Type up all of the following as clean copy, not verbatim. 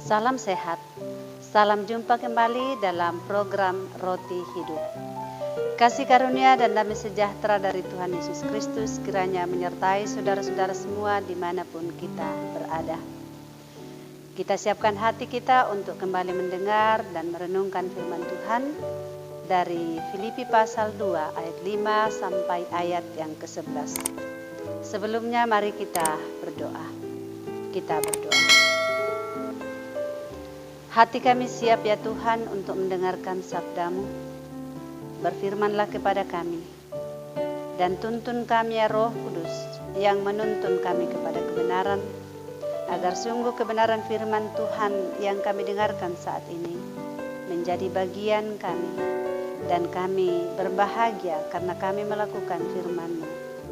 Salam sehat, salam jumpa kembali dalam program Roti Hidup. Kasih karunia dan damai sejahtera dari Tuhan Yesus Kristus kiranya menyertai saudara-saudara semua dimanapun kita berada. Kita siapkan hati kita untuk kembali mendengar dan merenungkan firman Tuhan dari Filipi pasal 2 ayat 5 sampai ayat yang ke-11. Sebelumnya mari kita berdoa. Kita berdoa. Hati kami siap ya Tuhan untuk mendengarkan sabda-Mu. Berfirmanlah kepada kami dan tuntun kami ya Roh Kudus yang menuntun kami kepada kebenaran, agar sungguh kebenaran firman Tuhan yang kami dengarkan saat ini menjadi bagian kami, dan kami berbahagia karena kami melakukan firman-Mu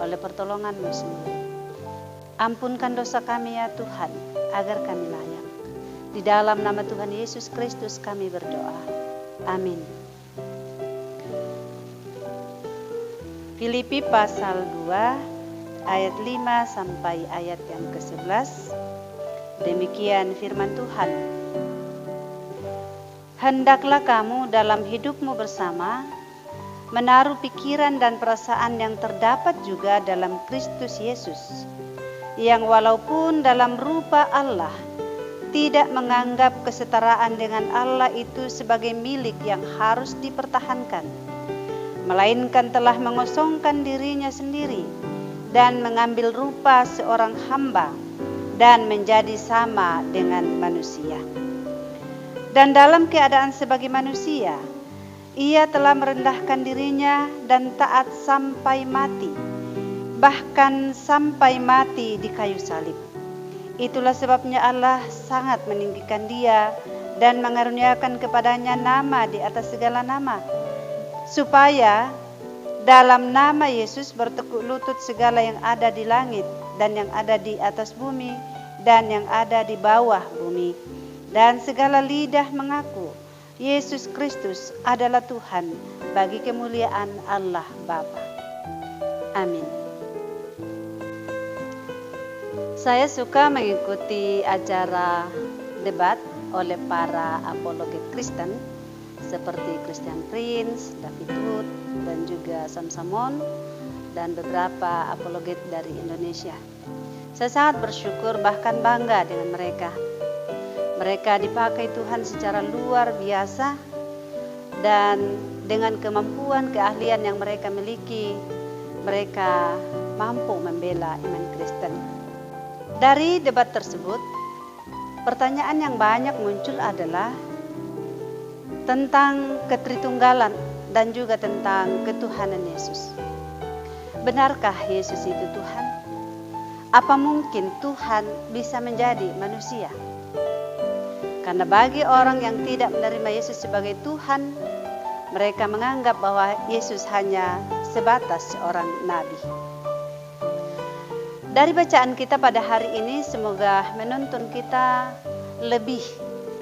oleh pertolongan-Mu sendiri. Ampunkan dosa kami ya Tuhan, agar kami layak. Di dalam nama Tuhan Yesus Kristus kami berdoa. Amin. Filipi pasal 2 ayat 5 sampai ayat yang ke-11. Demikian firman Tuhan. Hendaklah kamu dalam hidupmu bersama menaruh pikiran dan perasaan yang terdapat juga dalam Kristus Yesus, yang walaupun dalam rupa Allah tidak menganggap kesetaraan dengan Allah itu sebagai milik yang harus dipertahankan, melainkan telah mengosongkan dirinya sendiri dan mengambil rupa seorang hamba dan menjadi sama dengan manusia. Dan dalam keadaan sebagai manusia, ia telah merendahkan dirinya dan taat sampai mati, bahkan sampai mati di kayu salib. Itulah sebabnya Allah sangat meninggikan dia dan mengaruniakan kepadanya nama di atas segala nama, supaya dalam nama Yesus bertekuk lutut segala yang ada di langit dan yang ada di atas bumi dan yang ada di bawah bumi, dan segala lidah mengaku Yesus Kristus adalah Tuhan, bagi kemuliaan Allah Bapa. Amin. Saya suka mengikuti acara debat oleh para apologet Kristen seperti Christian Prince, David Wood, dan juga Sam Samon, dan beberapa apologet dari Indonesia. Saya sangat bersyukur bahkan bangga dengan mereka. Mereka dipakai Tuhan secara luar biasa, dan dengan kemampuan keahlian yang mereka miliki, mereka mampu membela iman Kristen. Dari debat tersebut, pertanyaan yang banyak muncul adalah tentang ketritunggalan dan juga tentang ketuhanan Yesus. Benarkah Yesus itu Tuhan? Apa mungkin Tuhan bisa menjadi manusia? Karena bagi orang yang tidak menerima Yesus sebagai Tuhan, mereka menganggap bahwa Yesus hanya sebatas seorang nabi. Dari bacaan kita pada hari ini, semoga menuntun kita lebih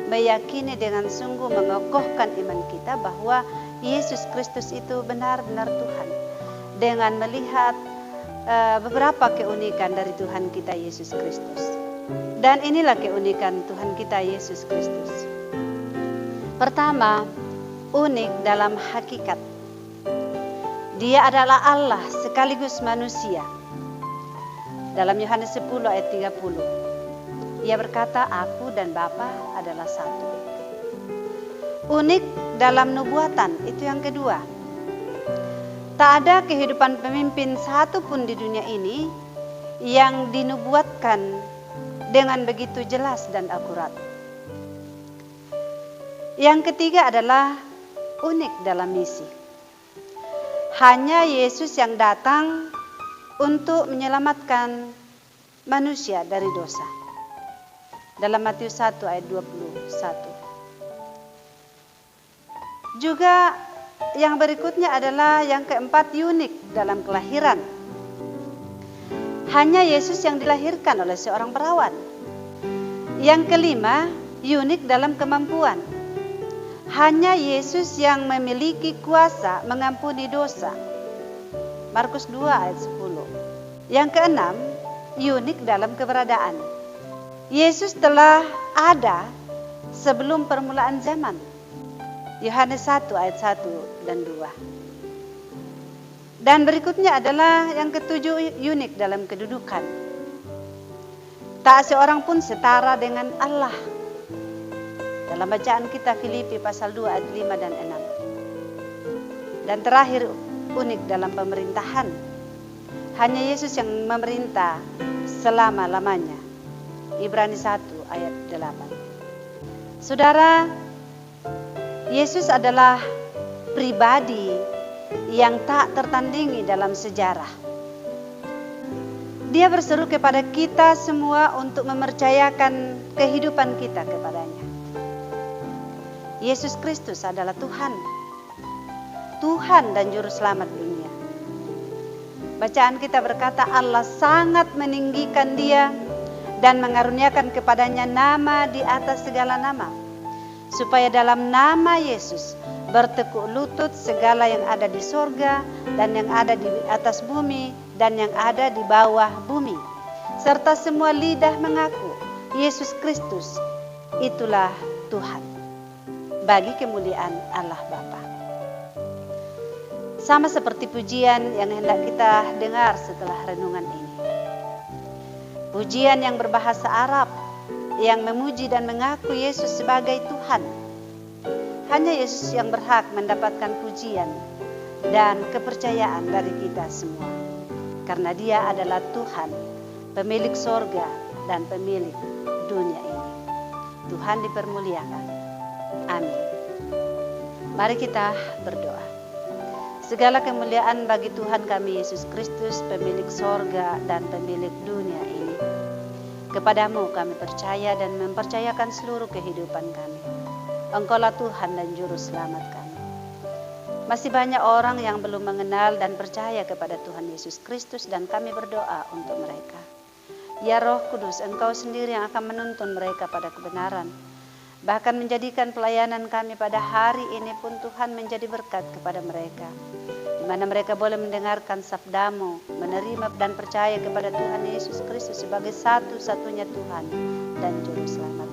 meyakini dengan sungguh mengokohkan iman kita bahwa Yesus Kristus itu benar-benar Tuhan, dengan melihat beberapa keunikan dari Tuhan kita Yesus Kristus. Dan inilah keunikan Tuhan kita Yesus Kristus. Pertama, unik dalam hakikat. Dia adalah Allah sekaligus manusia. Dalam Yohanes 10 ayat 30, ia berkata, aku dan Bapa adalah satu. Unik dalam nubuatan, itu yang kedua. Tak ada kehidupan pemimpin satu pun di dunia ini yang dinubuatkan dengan begitu jelas dan akurat. Yang ketiga adalah unik dalam misi. Hanya Yesus yang datang untuk menyelamatkan manusia dari dosa. Dalam Matius 1 ayat 21. Juga yang berikutnya adalah yang keempat, unik dalam kelahiran. Hanya Yesus yang dilahirkan oleh seorang perawan. Yang kelima, unik dalam kemampuan. Hanya Yesus yang memiliki kuasa mengampuni dosa. Markus 2 ayat 10. Yang keenam, unik dalam keberadaan. Yesus telah ada sebelum permulaan zaman. Yohanes 1 ayat 1 dan 2. Dan berikutnya adalah yang ketujuh, unik dalam kedudukan. Tak seorang pun setara dengan Allah. Dalam bacaan kita Filipi pasal 2 ayat 5 dan 6. Dan terakhir, unik dalam pemerintahan. Hanya Yesus yang memerintah selama-lamanya. Ibrani 1 ayat 8. Saudara, Yesus adalah pribadi yang tak tertandingi dalam sejarah. Dia berseru kepada kita semua untuk mempercayakan kehidupan kita kepadanya. Yesus Kristus adalah Tuhan. Tuhan dan Juru Selamat dunia. Bacaan kita berkata Allah sangat meninggikan dia dan mengaruniakan kepadanya nama di atas segala nama, supaya dalam nama Yesus bertekuk lutut segala yang ada di sorga dan yang ada di atas bumi dan yang ada di bawah bumi, serta semua lidah mengaku Yesus Kristus itulah Tuhan, bagi kemuliaan Allah Bapa. Sama seperti pujian yang hendak kita dengar setelah renungan ini. Pujian yang berbahasa Arab yang memuji dan mengaku Yesus sebagai Tuhan. Hanya Yesus yang berhak mendapatkan pujian dan kepercayaan dari kita semua. Karena dia adalah Tuhan, pemilik sorga dan pemilik dunia ini. Tuhan dipermuliakan. Amin. Mari kita berdoa. Segala kemuliaan bagi Tuhan kami Yesus Kristus, pemilik sorga dan pemilik dunia ini. Kepadamu kami percaya dan mempercayakan seluruh kehidupan kami. Engkaulah Tuhan dan Juru Selamat kami. Masih banyak orang yang belum mengenal dan percaya kepada Tuhan Yesus Kristus dan kami berdoa untuk mereka. Ya Roh Kudus, Engkau sendiri yang akan menuntun mereka pada kebenaran. Bahkan menjadikan pelayanan kami pada hari ini pun Tuhan menjadi berkat kepada mereka. Di mana mereka boleh mendengarkan sabda-Mu, menerima dan percaya kepada Tuhan Yesus Kristus sebagai satu-satunya Tuhan dan Juru Selamat.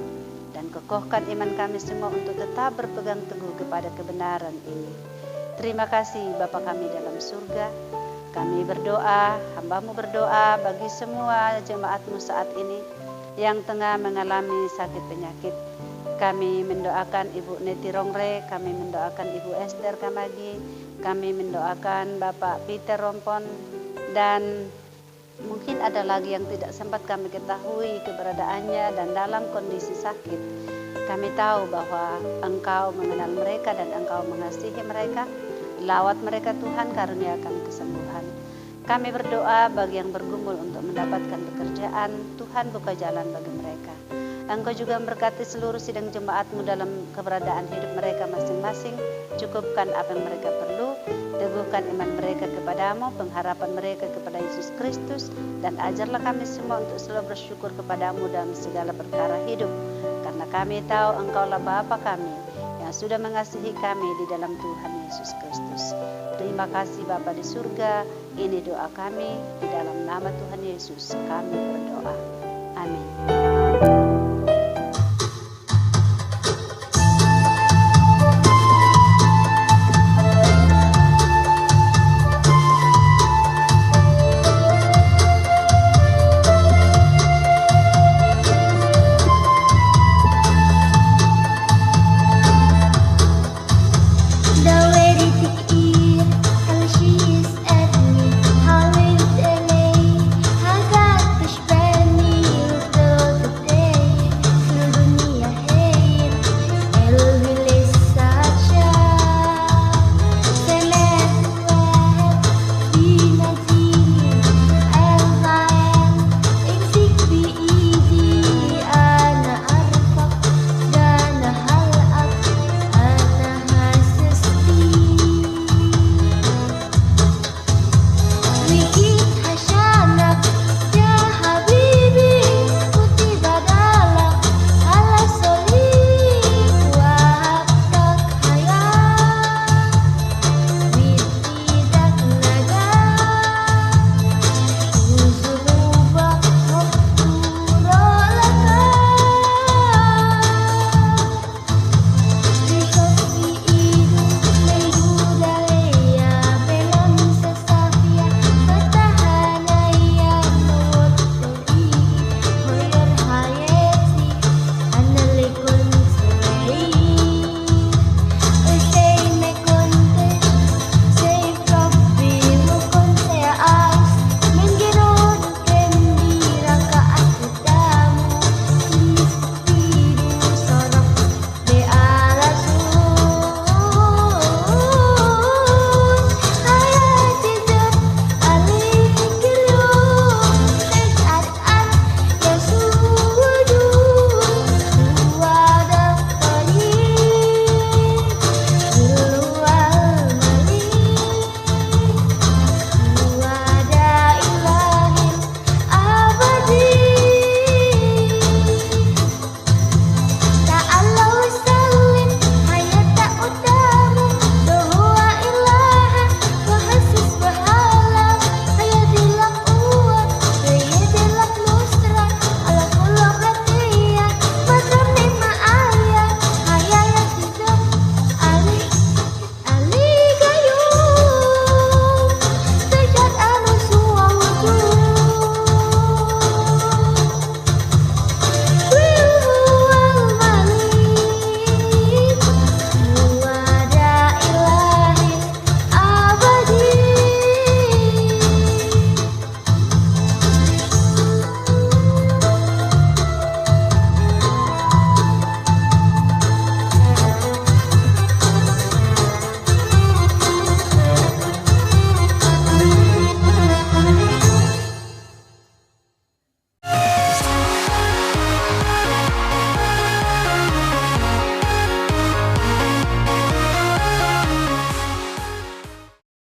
Dan kokohkan iman kami semua untuk tetap berpegang teguh kepada kebenaran ini. Terima kasih Bapa kami dalam surga. Kami berdoa, hamba-Mu berdoa bagi semua jemaat-Mu saat ini yang tengah mengalami sakit penyakit. Kami mendoakan Ibu Neti Rongre, kami mendoakan Ibu Esther Kamagi, kami mendoakan Bapak Peter Rompon, dan mungkin ada lagi yang tidak sempat kami ketahui keberadaannya dan dalam kondisi sakit. Kami tahu bahwa Engkau mengenal mereka dan Engkau mengasihi mereka. Lawat mereka Tuhan, karuniakan kesembuhan. Kami berdoa bagi yang bergumul untuk mendapatkan pekerjaan, Tuhan buka jalan bagi mereka. Engkau juga memberkati seluruh sidang jemaat-Mu dalam keberadaan hidup mereka masing-masing. Cukupkan apa yang mereka perlu, teguhkan iman mereka kepada-Mu, pengharapan mereka kepada Yesus Kristus, dan ajarlah kami semua untuk selalu bersyukur kepada-Mu dalam segala perkara hidup. Karena kami tahu Engkaulah Bapa kami yang sudah mengasihi kami di dalam Tuhan Yesus Kristus. Terima kasih Bapa di surga, ini doa kami, di dalam nama Tuhan Yesus kami berdoa. Amin.